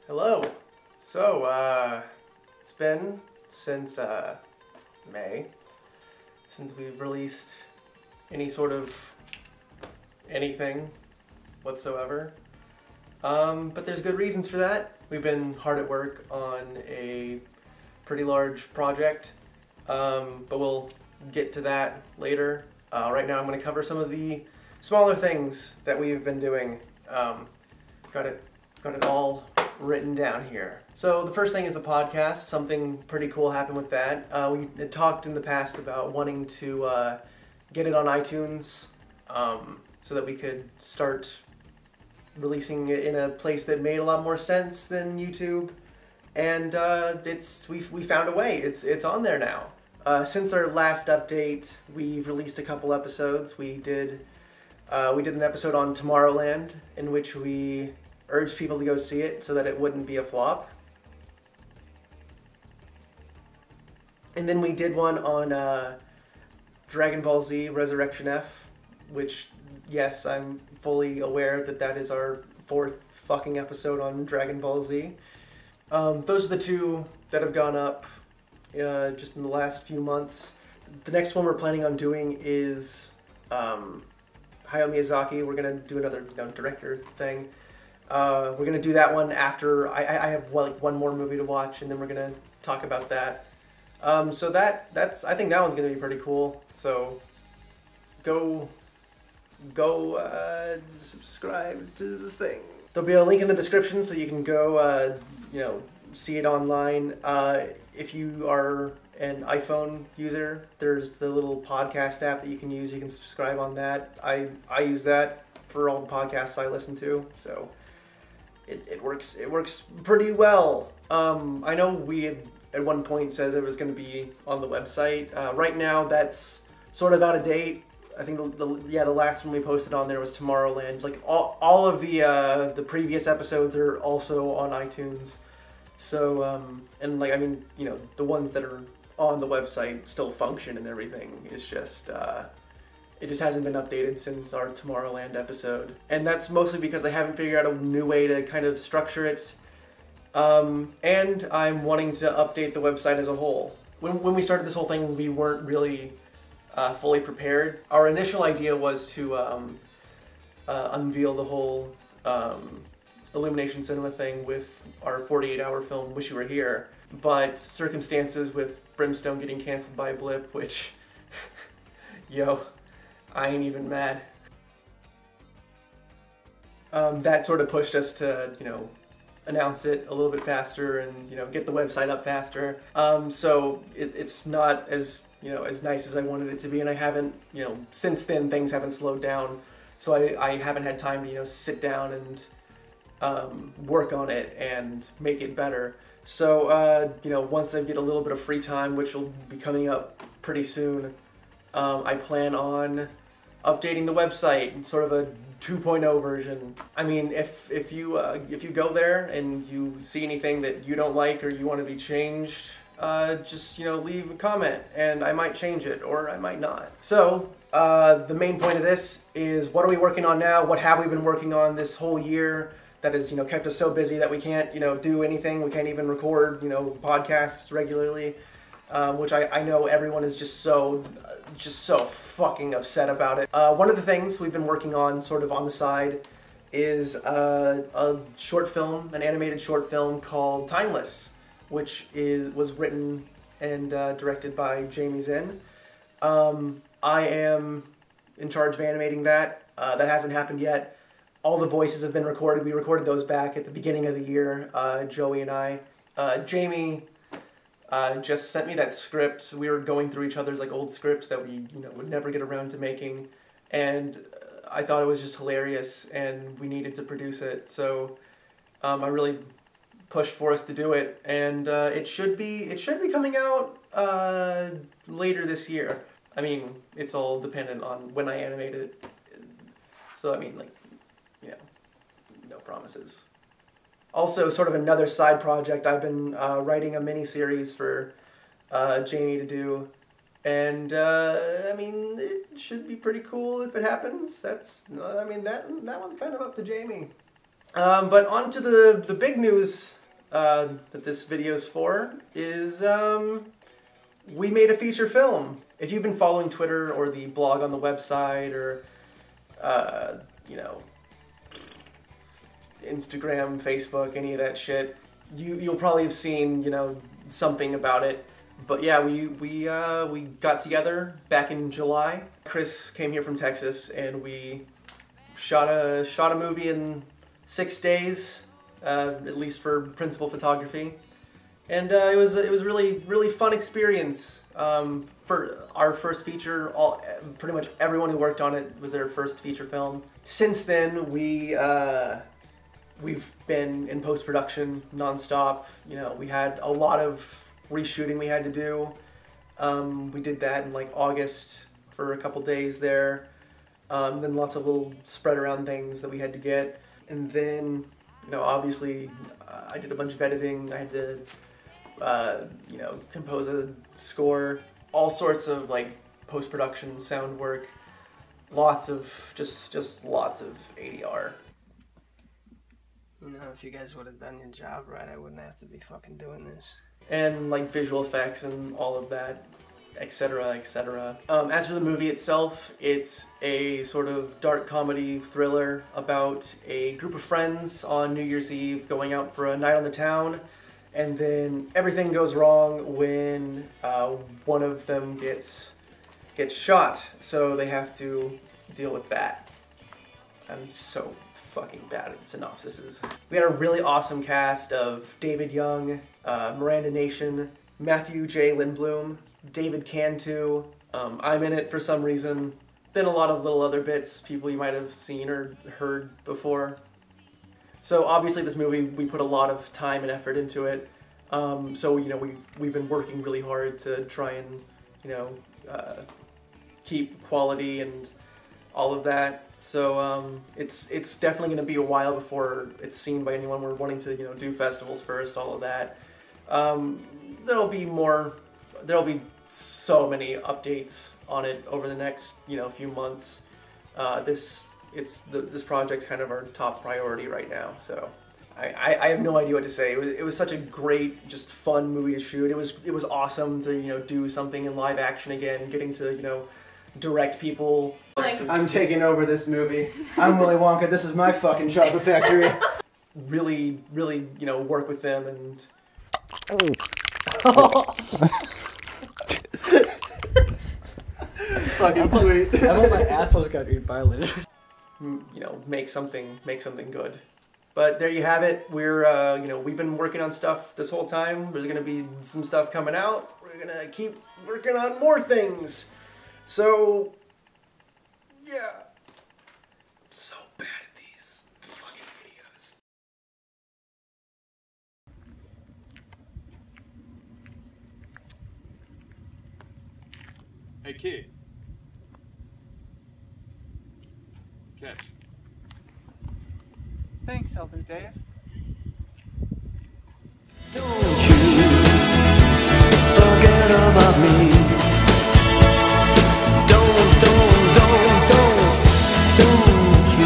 Hello. So, it's been since May since we've released any sort of anything whatsoever. But there's good reasons for that. We've been hard at work on a pretty large project, but we'll get to that later. Right now I'm going to cover some of the smaller things that we've been doing. Got it all written down here. So the first thing is the podcast. Something pretty cool happened with that. We had talked in the past about wanting to get it on iTunes so that we could start releasing it in a place that made a lot more sense than YouTube. And we found a way. It's on there now. Since our last update, we've released a couple episodes. We did an episode on Tomorrowland in which we urged people to go see it so that it wouldn't be a flop. And then we did one on Dragon Ball Z Resurrection F, which, yes, I'm fully aware that that is our fourth fucking episode on Dragon Ball Z. Those are the two that have gone up just in the last few months. The next one we're planning on doing is Hayao Miyazaki. We're going to do another director thing. We're going to do that one after I have one more movie to watch, and then we're going to talk about that. So that's I think that one's going to be pretty cool. So go subscribe to the thing. There'll be a link in the description so you can go see it online. If you are an iPhone user, there's the little podcast app that you can use. You can subscribe on that. I use that for all the podcasts I listen to, so it works pretty well. I know we had at one point said that it was going to be on the website. Right now that's sort of out of date. I think the last one we posted on there was Tomorrowland. Like all of the previous episodes are also on iTunes. So and the ones that are on the website still function and everything. It's just it just hasn't been updated since our Tomorrowland episode. And that's mostly because I haven't figured out a new way to kind of structure it. And I'm wanting to update the website as a whole. When we started this whole thing, we weren't really fully prepared. Our initial idea was to unveil the whole Illumination cinema thing with our 48-hour film, Wish You Were Here. But circumstances with Brimstone getting canceled by Blip, which, yo, I ain't even mad. That sort of pushed us to, announce it a little bit faster and, get the website up faster. So it's not as, as nice as I wanted it to be, and I haven't, since then things haven't slowed down. So I haven't had time to, sit down and work on it and make it better. So, once I get a little bit of free time, which will be coming up pretty soon, I plan on updating the website, sort of a 2.0 version. I mean, if you go there and you see anything that you don't like or you want to be changed, just leave a comment and I might change it or I might not. So the main point of this is, what are we working on now? What have we been working on this whole year that has kept us so busy that we can't do anything? We can't even record podcasts regularly, which I know everyone is just so fucking upset about it. One of the things we've been working on sort of on the side is a short film, an animated short film called Timeless, which was written and directed by Jamie Zinn. I am in charge of animating that. That hasn't happened yet. All the voices have been recorded. We recorded those back at the beginning of the year, Joey and I. Jamie just sent me that script. We were going through each other's old scripts that we would never get around to making, and I thought it was just hilarious, and we needed to produce it. So I really pushed for us to do it, and it should be coming out later this year. I mean, it's all dependent on when I animate it. So I mean, no promises. Also, sort of another side project, I've been writing a mini-series for Jamie to do, and I mean, it should be pretty cool if it happens. That one's kind of up to Jamie. But on to the big news that this video's for is we made a feature film. If you've been following Twitter or the blog on the website or you know, Instagram, Facebook, any of that shit, you'll probably have seen, you know, something about it. But yeah, we got together back in July. Chris came here from Texas, and we shot a movie in 6 days, at least for principal photography, and it was really fun experience. For our first feature, pretty much everyone who worked on it was their first feature film. Since then, we've been in post-production nonstop. You know, we had a lot of reshooting we had to do. We did that in like August for a couple days there. Then lots of little spread around things that we had to get. And then, you know, obviously I did a bunch of editing. I had to, you know, compose a score, all sorts of like post-production sound work, lots of, just lots of ADR. You know, if you guys would have done your job right, I wouldn't have to be fucking doing this. And like visual effects and all of that, etc., etc. As for the movie itself, it's a sort of dark comedy thriller about a group of friends on New Year's Eve going out for a night on the town, and then everything goes wrong when one of them gets shot, so they have to deal with that. I'm so fucking bad at synopsises. We had a really awesome cast of David Young, Miranda Nation, Matthew J. Lindblom, David Cantu. I'm in it for some reason. Then a lot of little other bits, people you might have seen or heard before. So obviously this movie, we put a lot of time and effort into it. So, you know, we've been working really hard to try and, you know, keep quality and all of that. So it's definitely going to be a while before it's seen by anyone. We're wanting to, you know, do festivals first, all of that. There'll be so many updates on it over the next, you know, few months. This project's kind of our top priority right now. So I have no idea what to say. It was such a great, just fun movie to shoot. It was awesome to, you know, do something in live action again, getting to, you know, direct people. I'm taking over this movie. I'm Willy Wonka. This is my fucking chocolate factory. Really, you know, work with them and. Fucking sweet. I want my asshole's got to be violated. You know, make something good. But there you have it. We're, you know, we've been working on stuff this whole time. There's gonna be some stuff coming out. We're gonna keep working on more things. So, yeah. I'm so bad at these fucking videos. Hey, kid. Catch. Thanks, Elder Dave. Don't you forget about me.